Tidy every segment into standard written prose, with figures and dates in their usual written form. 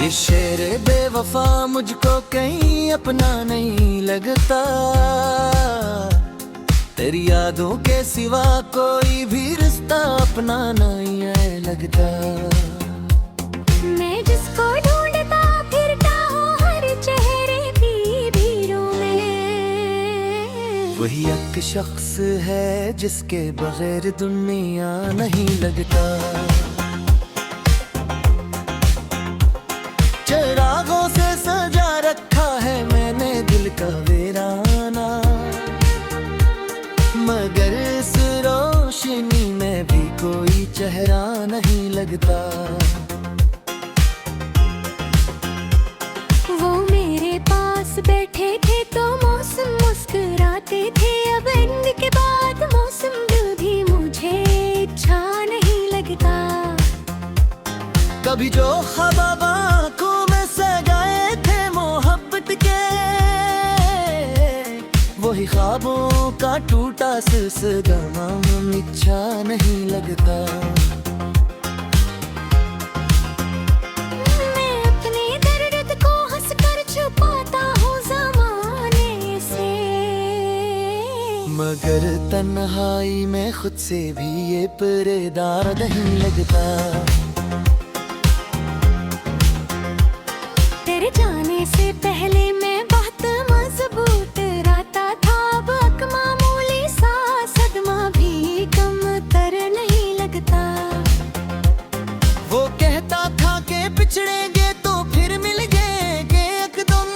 ये शेर बेवफा मुझको कहीं अपना नहीं लगता, तेरी यादों के सिवा कोई भी रिश्ता अपना नहीं है लगता। मैं जिसको ढूंढता फिरता हूँ हर चेहरे की भीड़ों में, वही एक शख्स है जिसके बगैर दुनिया नहीं लगता। चिरागों से सजा रखा है मैंने दिल का वीराना, मगर इस रोशनी में भी कोई चेहरा नहीं लगता। वो मेरे पास बैठे थे तो मौसम मुस्कुराते थे, अब एंड के बाद मौसम दिल भी मुझे अच्छा नहीं लगता। कभी जो ख्वाब आंखों में सजाए थे मोहब्बत के, वही ख्वाबों का टूटा सिलसिला अच्छा नहीं लगता। मैं अपने दर्द को हंसकर छुपाता हूँ ज़माने से, मगर तन्हाई में खुद से भी ये पर्दा नहीं लगता। तेरे जाने से पहले मैं बहुत मजबूत रहता था, अब एक मामूली सा सदमा भी कम तर नहीं लगता। वो कहता था कि बिछड़ेंगे तो फिर मिल जाएंगे एकदम,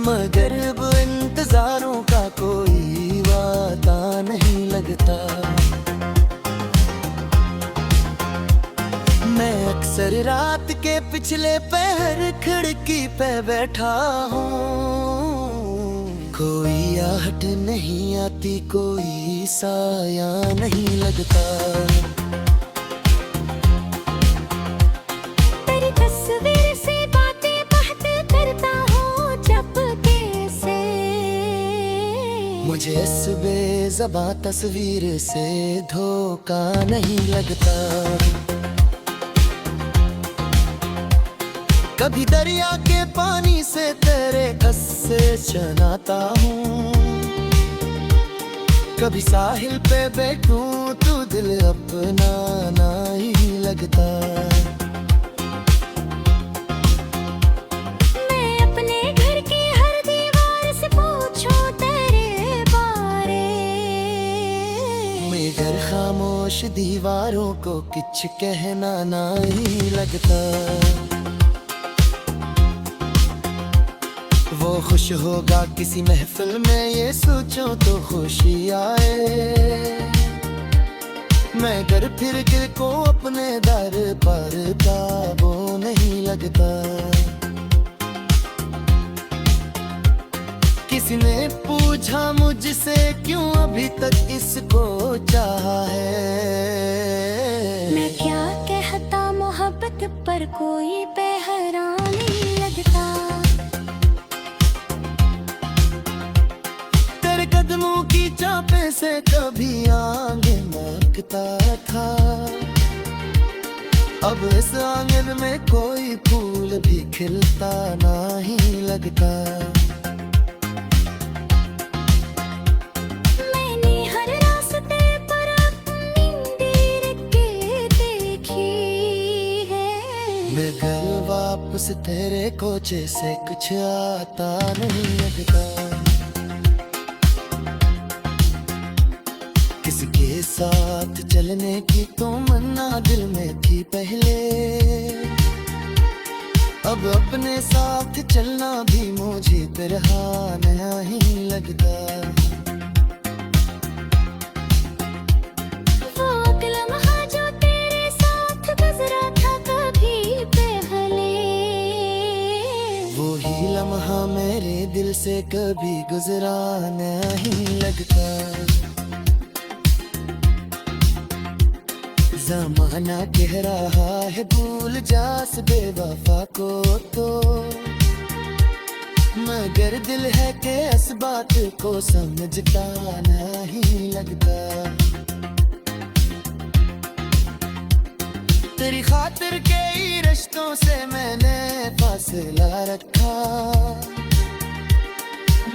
मगर अब इंतजारों का कोई वादा नहीं लगता। मैं अक्सर रात के पिछले पहर खिड़की पे बैठा हूँ, कोई आहट नहीं आती, कोई साया नहीं लगता। तेरी तस्वीर से बातें बात करता हूँ चुपके से, मुझे इस बेज़बां तस्वीर से धोखा नहीं लगता। कभी दरिया के पानी से तेरे कस्से चनाता हूँ, कभी साहिल पे बैठूं तू दिल अपना नहीं लगता। मैं अपने घर की हर दीवार से पूछूं तेरे बारे, मगर खामोश दीवारों को कुछ कहना नहीं लगता। वो खुश होगा किसी महफिल में ये सोचो तो खुशी आए, मैं घर फिर के को अपने दर पर काबू नहीं लगता। किसी ने पूछा मुझसे क्यों अभी तक इसको चाहा है, मैं क्या कहता मोहब्बत पर कोई पहरा नहीं लगता। तेरे कदमों की चापे से कभी आंगन महकता था, अब इस आंगन में कोई फूल भी खिलता नहीं लगता। मैंने हर रास्ते पर अपनी दीर के देखी है, मगर वापस तेरे कोचे से कुछ आता नहीं लगता। किसके साथ चलने की तो मन्ना दिल में थी पहले, अब अपने साथ चलना भी मुझे तरह नहीं लगता। वो लम्हा जो तेरे साथ गुजरा था कभी पहले, वो ही लम्हा मेरे दिल से कभी गुजरा नहीं लगता। ज़माना कह रहा है भूल जा इस बेवफा को तो, मगर दिल है कि इस बात को समझता नहीं लगता। तेरी खातिर कई रिश्तों से मैंने फासला रखा,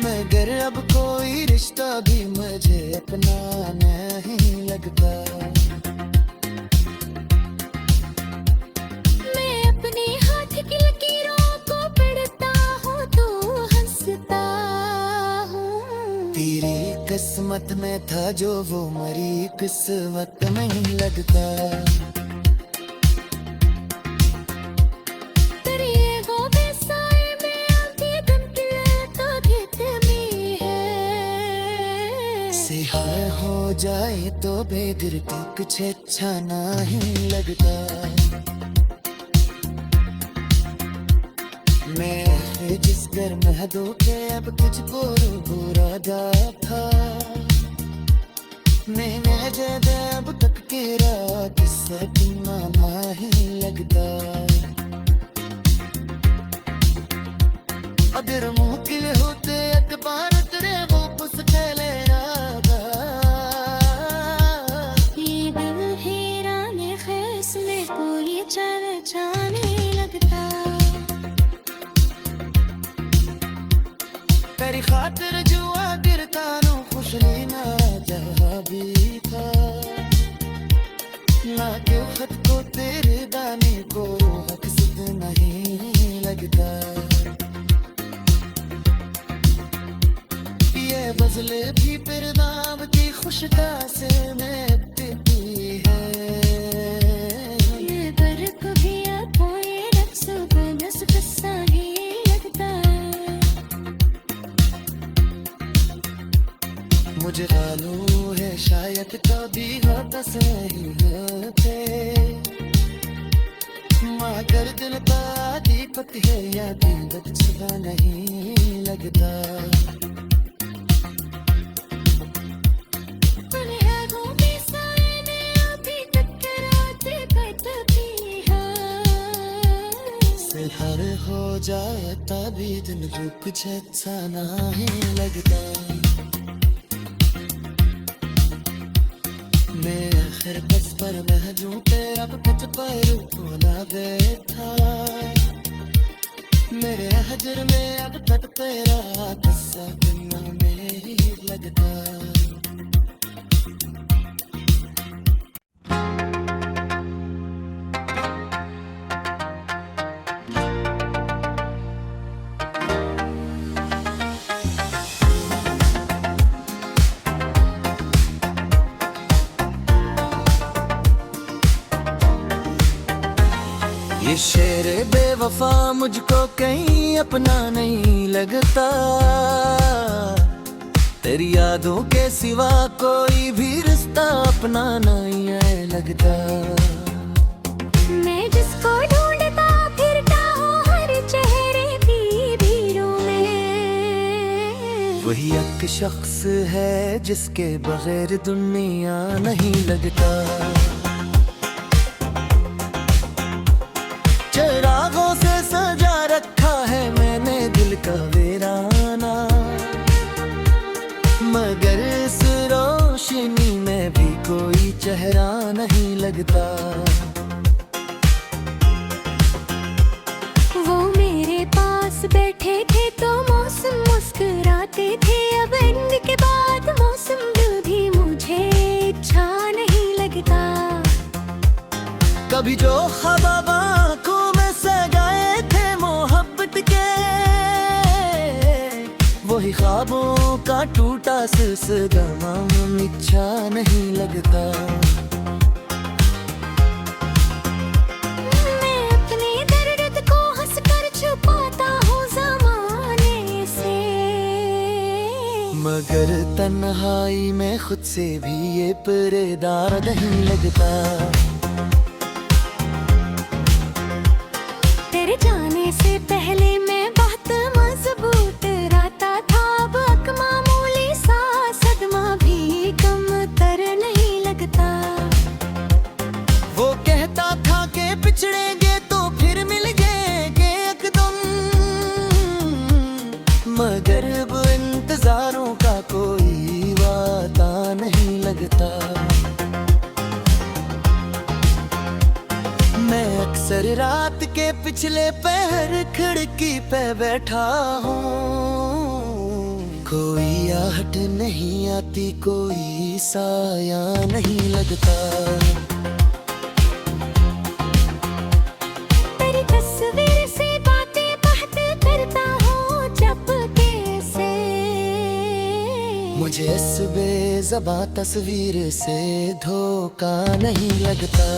मगर अब कोई रिश्ता भी मुझे अपना नहीं लगता। मैं अपने हाथ की लकीरों को पढ़ता हूँ तो हंसता हूँ। तेरी किस्मत में था जो वो मरी किस्मत में ही लगता। हाय हो जाए तो बेदिल को कुछ अच्छा नहीं लगता। मैं जिस घर में धोखे अब तुझको बुरा था, मैंने जब अब तक तेरा किस्सा कितना नहीं लगता। अगर मुमकिन होते अखबार तेरे वो पुस्तक लेना, तेरी खातिर जुआ गिरता नो खुश लेना जहाँ भी था, ना के खत को तेरे दाने को हक सिद्ध नहीं लगता। ये बजले भी फिर नाम की खुशदा से मिटती है। ये बर्फ भी अब ये रक्स बनस किस्सा ही लगता है। मुझे मालूम है शायद कभी होता सही होते, मगर दिल का दीपक है या दीपक छुपा नहीं लगता। हर हो जाए तभी दिन को कुछ अच्छा नहीं लगता। मैं आखिर बस पर महजूं तेरा कुछ पर होना बैठा, मेरे हजर में अब तक तेरा किस्सा कितना नहीं लगता। ये शेर बेवफा मुझको कहीं अपना नहीं लगता, तेरी यादों के सिवा कोई भी रिश्ता अपना नहीं है लगता। मैं जिसको ढूंढता फिरता हूँ हर चेहरे की भीड़ों में, वही एक शख्स है जिसके बगैर दुनिया नहीं लगता। चिरागों से सजा रखा है मैंने दिल का वीराना, मगर इस रोशनी में भी कोई चेहरा नहीं लगता। वो मेरे पास बैठे थे तो मौसम मुस्कुराते थे, अब इनके बाद मौसम भी मुझे अच्छा नहीं लगता। कभी जो ख्वाब आंखों में सजाए थे मोहब्बत के, वही ख्वाबों का टूटा सिलसिला अच्छा नहीं लगता। मैं अपने दर्द को हंसकर छुपाता हूँ ज़माने से, मगर तन्हाई में खुद से भी ये पर्दा नहीं लगता। तेरे जाने से पहले मैं बहुत मजबूत रहता था, अब एक मामूली सा सदमा भी कम तर नहीं लगता। वो कहता था कि पिछड़ेंगे तो फिर मिल जाएंगे एकदम, मगर अब इंतजारों का कोई वादा नहीं लगता। अक्सर रात के पिछले पहर खिड़की पे बैठा हूँ, कोई आहट नहीं आती, कोई साया नहीं लगता। तेरी तस्वीर से बातें बात करता हूँ चुपके से, मुझे इस बेज़बां तस्वीर से धोखा नहीं लगता।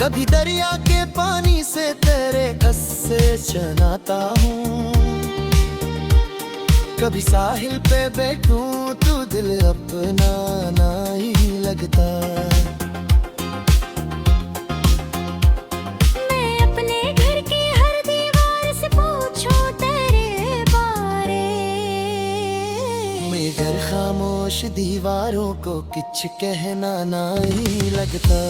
कभी दरिया के पानी से तेरे किस्से सुनाता हूँ, कभी साहिल पे बैठूं तू दिल अपना नहीं लगता। मैं अपने घर की हर दीवार से पूछूं तेरे बारे, मगर खामोश दीवारों को कुछ कहना नहीं लगता।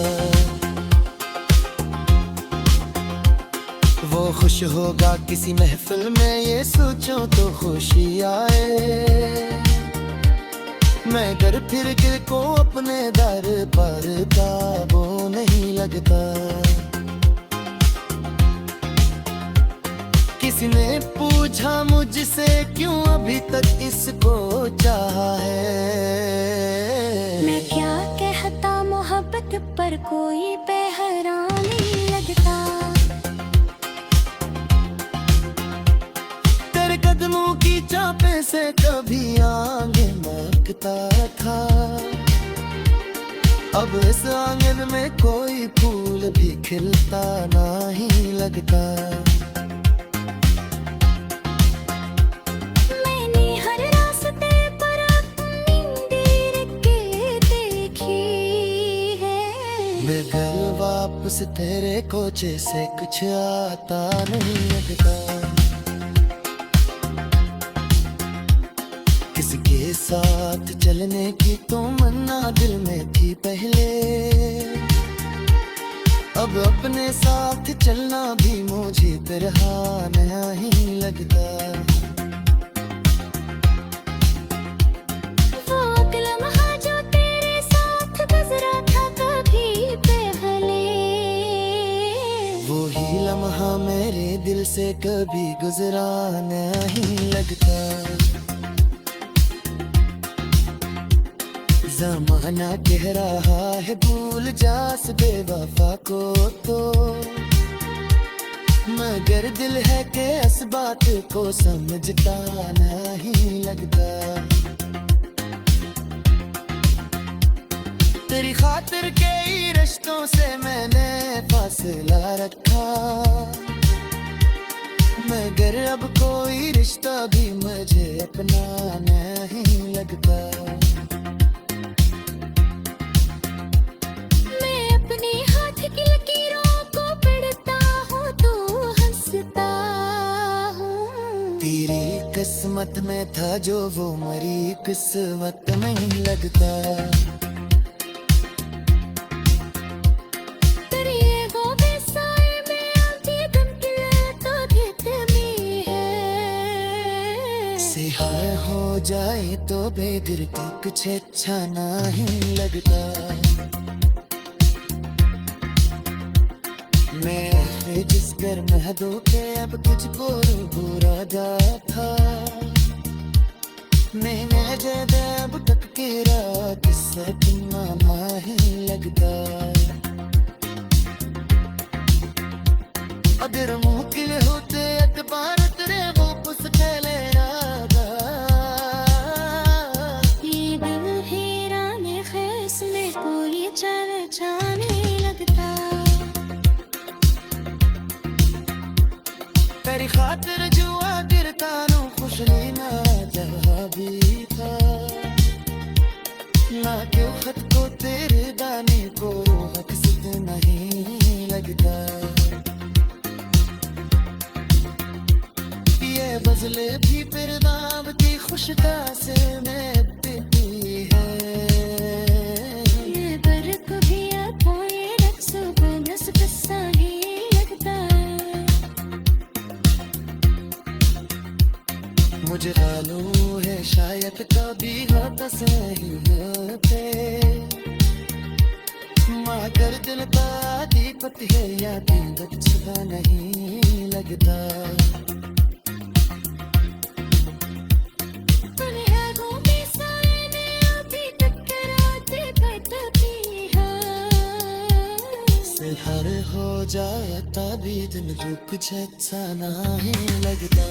वो खुश होगा किसी महफिल में, ये सोचो तो खुशी आए, मगर फिर दिल को अपने दर पर काबू नहीं लगता। किसी ने पूछा मुझसे क्यों अभी तक इसको चाहा है, मैं क्या कहता मोहब्बत पर कोई पहरा नहीं लगता। कदमों की चापे से कभी आंगन महकता था, अब इस आंगन में कोई फूल भी खिलता नहीं लगता। मैंने हर रास्ते पर अपनी नींद के देखी है, मगर वापस तेरे कोचे से कुछ आता नहीं लगता। किसके साथ चलने की तो मन्ना दिल में थी पहले, अब अपने साथ चलना भी मुझे तरह नहीं लगता। वो लम्हा जो तेरे साथ गुजरा था कभी पहले, वो ही लम्हा मेरे दिल से कभी गुजरा नहीं लगता। ज़माना कह रहा है भूल जा इस बेवफा को तो, मगर दिल है कि इस बात को समझता नहीं लगता। तेरी खातिर के ही रिश्तों से मैंने फासला रखा, मगर अब कोई रिश्ता भी मुझे अपना नहीं लगता। की लकीरों को पढ़ता हूँ तो हंसता हूँ, तेरी किस्मत में था जो वो मरी किस्मत में ही लगता। तेरी वो बेसाए में आती गम की तो धीमी है, सिहार हो जाए तो बेदिल को कुछ अच्छा नहीं लगता। मैं जिस घर में दो के अब तुझको बुरा जा था, मैंने जब अब तक के रात से कितना नहीं लगता। अगर मुमकिन होते अखबार तेरे वो पुस्तक ले आगा, ये दिल हीराने खैस में कोई चल जाने लगता। तेरी खातिर जुआ गिरता नू खुश ना जहाँ भी था, ना क्यों खत को तेरे दाने को मकसद नहीं लगता। ये बजले भी फिर दाम की खुशदा से मैं देती है, ये बरक भी आता ये रक्स बनस किस्सा ही लगता। मुझे मालूम है शायद कभी हाथ सही होते, मगर दिल का अधिपति है या दिन अच्छा नहीं लगता। पनियारों के साए ने अभी तक रातें कटती हैं। हर हो जाए तभी दिन रुक अच्छा नहीं लगता।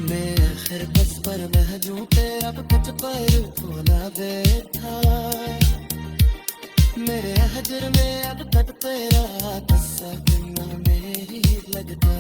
मैं आखिर बस पर महजू तेरा कुछ पर बोला बैठा। मेरे हजर में अब तक तेरा गुस्सा करना मेरी लगता।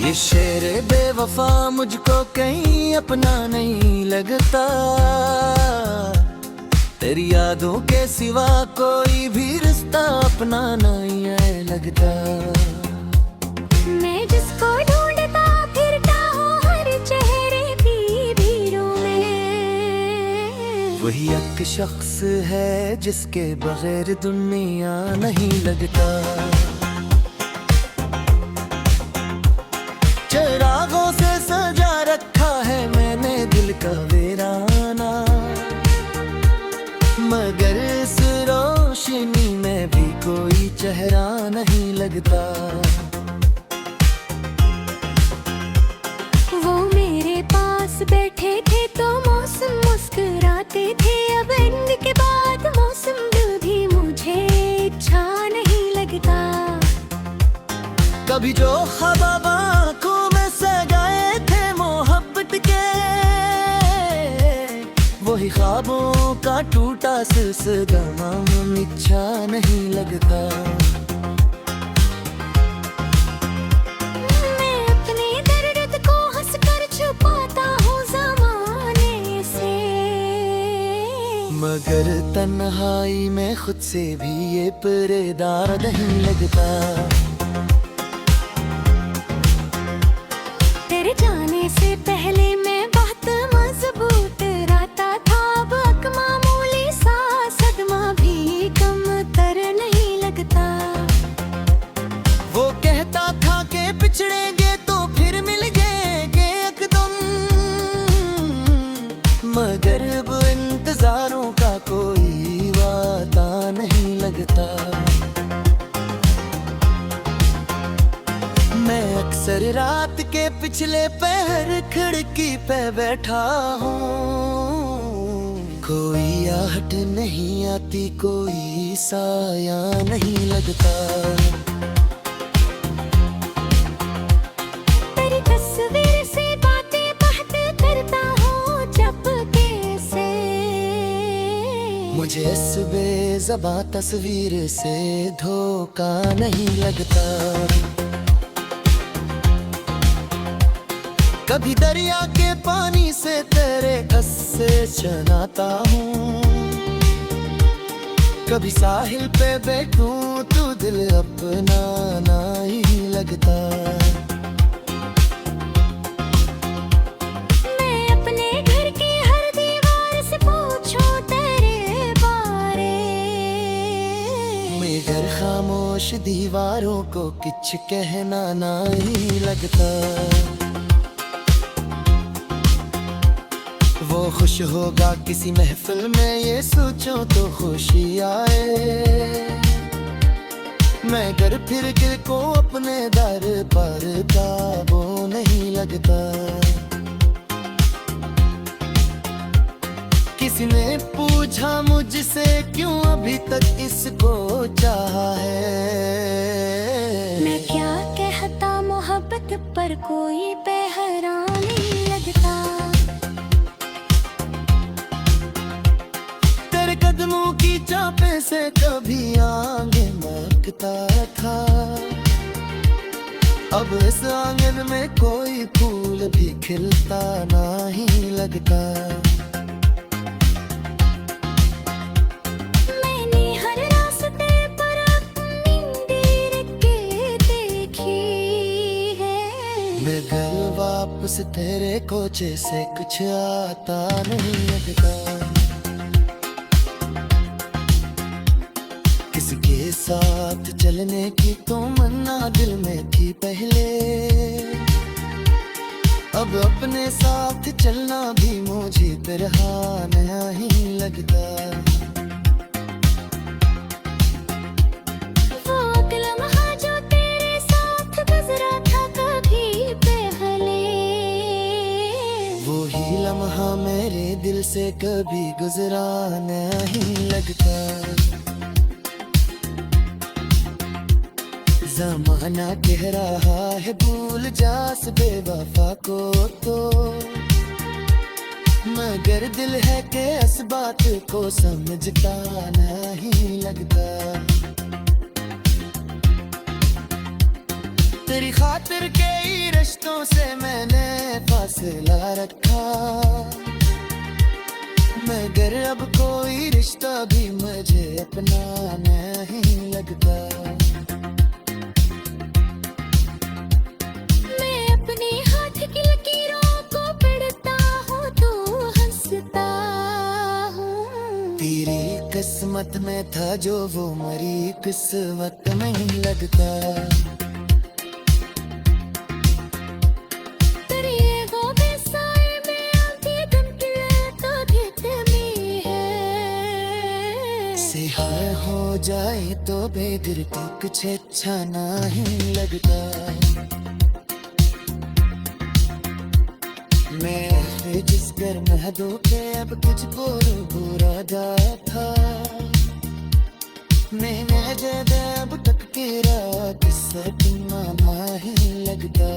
ये शेर बेवफा मुझको कहीं अपना नहीं लगता। तेरी यादों के सिवा कोई भी रिश्ता अपना नहीं है लगता। मैं जिसको ढूंढता फिरता हूँ हर चेहरे की भीड़ों में, वही एक शख्स है जिसके बगैर दुनिया नहीं लगता। चिरागों से सजा रखा है मैंने दिल का वीराना, मगर इस रोशनी में भी कोई चेहरा नहीं लगता। वो मेरे पास बैठे थे तो मौसम मुस्कुराते थे। अब एंड के बाद मौसम भी मुझे अच्छा नहीं लगता। कभी जो ख्वाब आंखों में सजाए थे मोहब्बत के, वही ख्वाबों का टूटा सिलसिला अच्छा नहीं लगता। मैं अपने दर्द को हंसकर छुपाता हूँ ज़माने से, मगर तन्हाई में खुद से भी ये पर्दा नहीं लगता। तेरे जाने से पहले मैं बहुत मजबूत रहता था। अब एक मामूली सा सदमा भी कम तर नहीं लगता। वो कहता था कि पिछड़ेंगे तो फिर मिल जाएंगे एकदम, मगर अब इंतजारों का कोई वादा नहीं लगता। मैं अक्सर रात के पिछले पहर खिड़की पे बैठा हूँ। कोई आहट नहीं आती, कोई साया नहीं लगता। तेरी तस्वीर से बातें बात करता हूँ चुपके से, मुझे इस बेज़बां तस्वीर से धोखा नहीं लगता। कभी दरिया के पानी से तेरे कस्से चनाता हूँ, कभी साहिल पे बैठूं तू दिल अपना नहीं लगता। मैं अपने घर की हर दीवार से पूछूं तेरे बारे, मगर खामोश दीवारों को कुछ कहना नहीं लगता। वो खुश होगा किसी महफिल में ये सोचो तो खुशी आए, मगर फिर दिल को अपने दर पर काबू नहीं लगता। किसी ने पूछा मुझसे क्यों अभी तक इसको चाहा है, मैं क्या कहता मोहब्बत पर कोई पहरा नहीं लगता। तेरे कदमों की चापे से कभी आगे महकता था, अब इस आंगन में कोई फूल भी खिलता नहीं लगता। मैंने हर रास्ते पर अपनी नींद के देखी है, मैं उस तेरे कोचे से कुछ आता नहीं लगता। किसके साथ चलने की तो मन्ना दिल में थी पहले, अब अपने साथ चलना भी मुझे पे रहा नहीं लगता। वो लम्हा जो तेरे साथ गुजरा था कभी पहले, वो ही लम्हा मेरे दिल से कभी गुजरा नहीं लगता। ज़माना कह रहा है भूल जा इस बेवफा को तो, मगर दिल है कि इस बात को समझता नहीं लगता। तेरी खातिर कई रिश्तों से मैंने फासला रखा, मगर अब कोई रिश्ता भी मुझे अपना नहीं लगता। तेरी किस्मत में था जो वो मरी किस्मत में ही लगता। तेरी वो बेसाए में आती गम की तो भी है। सिहार हो जाए तो बेदिल को कुछ अच्छा नहीं लगता। मैं जिस घर महदों पे अब तुझको बुरा था, मैंने जब अब तक तेरा किस्सा मामा ही लगता।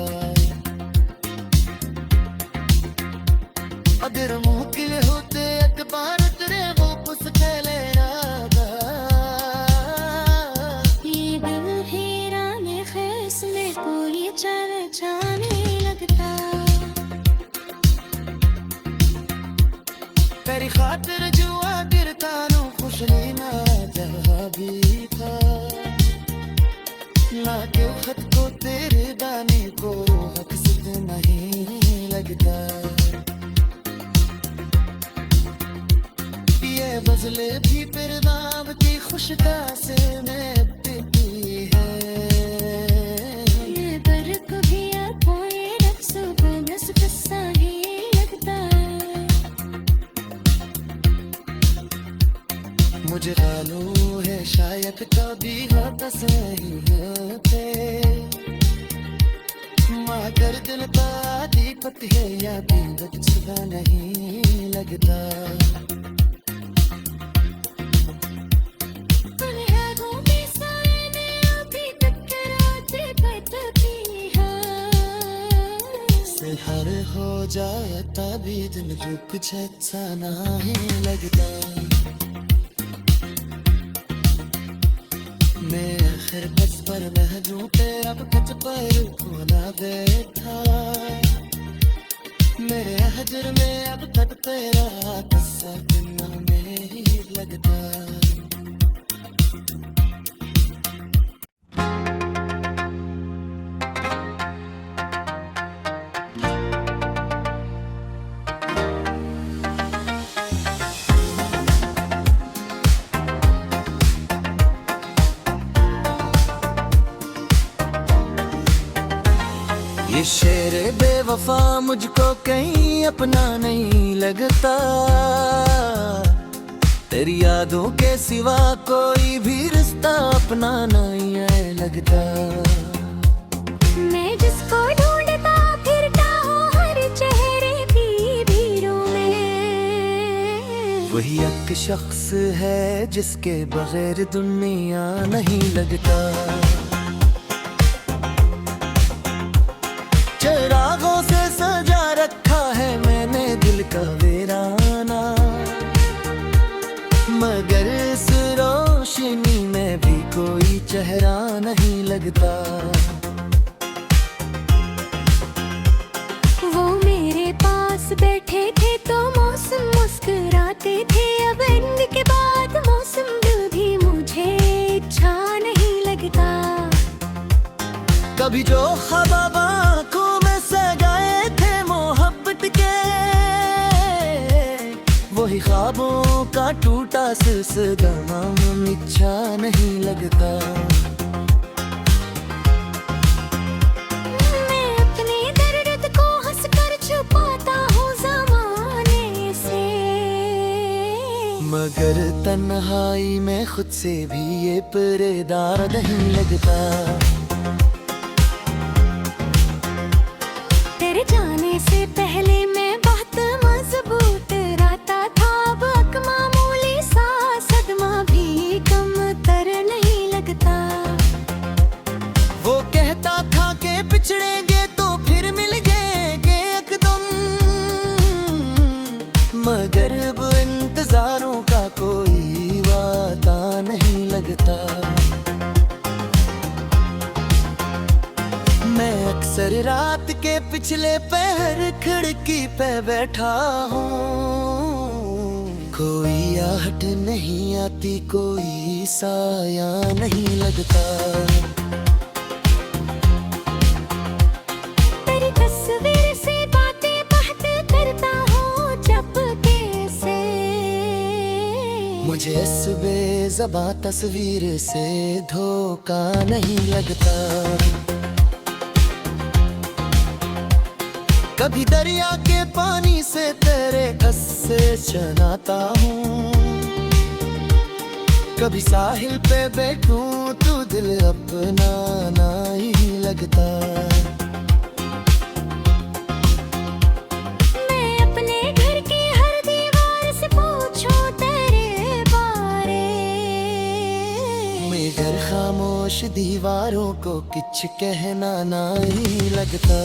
अगर मुमकिन होते अखबार तेरे वो पुस्तक ले आगा। ये दिल हीराने खैस में कोई चल जाने लगता। तेरी खातिर जुआ गिरता नो खुश लेना जहाँ भी था, लाके खत को तेरे दाने को हक सिद्ध नहीं लगता। ये बजले भी फिर नाम की खुशदा से मैं पीती है। ये बरक भी कोई रक्स बनस कसा ही लगता। मुझे मालूम है शायद कभी होता सही होते, मगर दिल का दीपक है या दीपक छुपा नहीं लगता। हर हो जाता भी दिल को कुछ अच्छा नहीं लगता। मैं आखिर बस पर महजू तेरा कच पर खोना बैठा। मेरे हजर में अब तक तेरा किस्सा किन्ना में ही लगता। ये शेर बेवफा मुझको कहीं अपना नहीं लगता। तेरी यादों के सिवा कोई भी रिश्ता अपना नहीं है लगता। मैं जिसको ढूंढता फिरता हूँ हर चेहरे की भीड़ों में, वही एक शख्स है जिसके बगैर दुनिया नहीं लगता। चिरागों से सजा रखा है मैंने दिल का वीराना, मगर इस रोशनी में भी कोई चेहरा नहीं लगता। वो मेरे पास बैठे थे तो मौसम मुस्कुराते थे, अब इनके बाद मौसम दिल भी मुझे अच्छा नहीं लगता। कभी जो ख्वाब आंखों में सजाए थे तेरी ख्वाबों का टूटा सिलसिला अच्छा नहीं लगता। मैं अपने दर्द को हंसकर छुपाता हूँ ज़माने से, मगर तन्हाई में खुद से भी ये पर्दा नहीं लगता। तेरे जाने से पहले मैं बहुत मजबूत रहता था, अब एक मामूली सा सदमा भी कम तर नहीं लगता। वो कहता था कि पिछड़ेंगे तो फिर मिल जाएंगे एकदम, मगर अब इंतजारों का कोई वादा नहीं लगता। मैं अक्सर रात के पिछले पहर खिड़की पे बैठा हूँ, कोई आहट नहीं आती, कोई साया नहीं लगता। तेरी तस्वीर से बातें बात करता हूँ चुपके से, मुझे इस बेज़बां तस्वीर से धोखा नहीं लगता। कभी दरिया के पानी से तेरे कस्से चनाता हूँ, कभी साहिल पे बैठूं तो दिल अपना नहीं लगता। मैं अपने घर की हर दीवार से पूछूं तेरे बारे, मगर खामोश दीवारों को कुछ कहना नहीं लगता।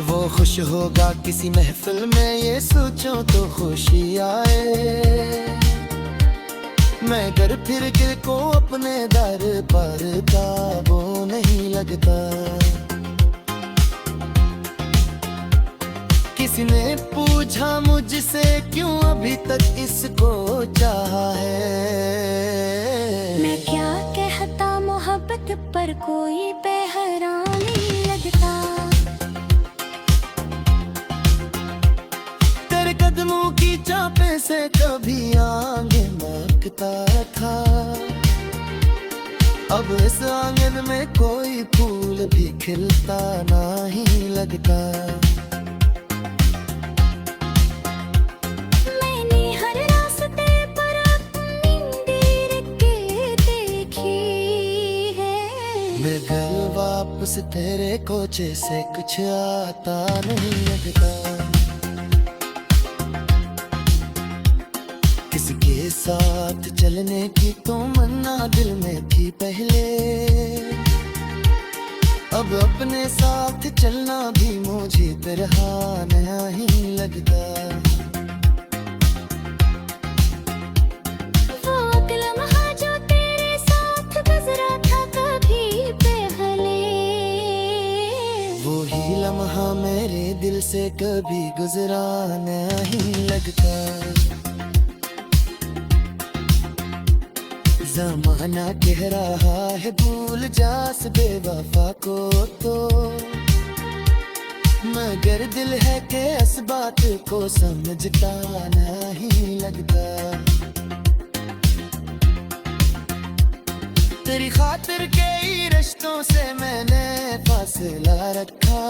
वो खुश होगा किसी महफिल में ये सोचो तो खुशी आए, मगर फिर दिल को अपने दर पर काबू नहीं लगता। किसी ने पूछा मुझसे क्यों अभी तक इसको चाहा है, मैं क्या कहता मोहब्बत पर कोई पहरा नहीं लगता। कदमों की चापे से कभी आंगन महकता था, अब इस आंगन में कोई फूल भी खिलता नहीं लगता। मैंने हर रास्ते पर अपनी नींद के देखी है, मगर वापस तेरे कोचे से कुछ आता नहीं लगता। किसके साथ चलने की तो मन्ना दिल में थी पहले, अब अपने साथ चलना भी मुझे तरह नहीं लगता। वो अगला लम्हा जो तेरे साथ गुजरा था कभी पहले, वो ही लम्हा मेरे दिल से कभी गुजरा नहीं लगता। ज़माना कह रहा है भूल जा इस बेवफा को तो, मगर दिल है कि इस बात को समझता नहीं लगता। तेरी खातिर के ही रिश्तों से मैंने फासला रखा,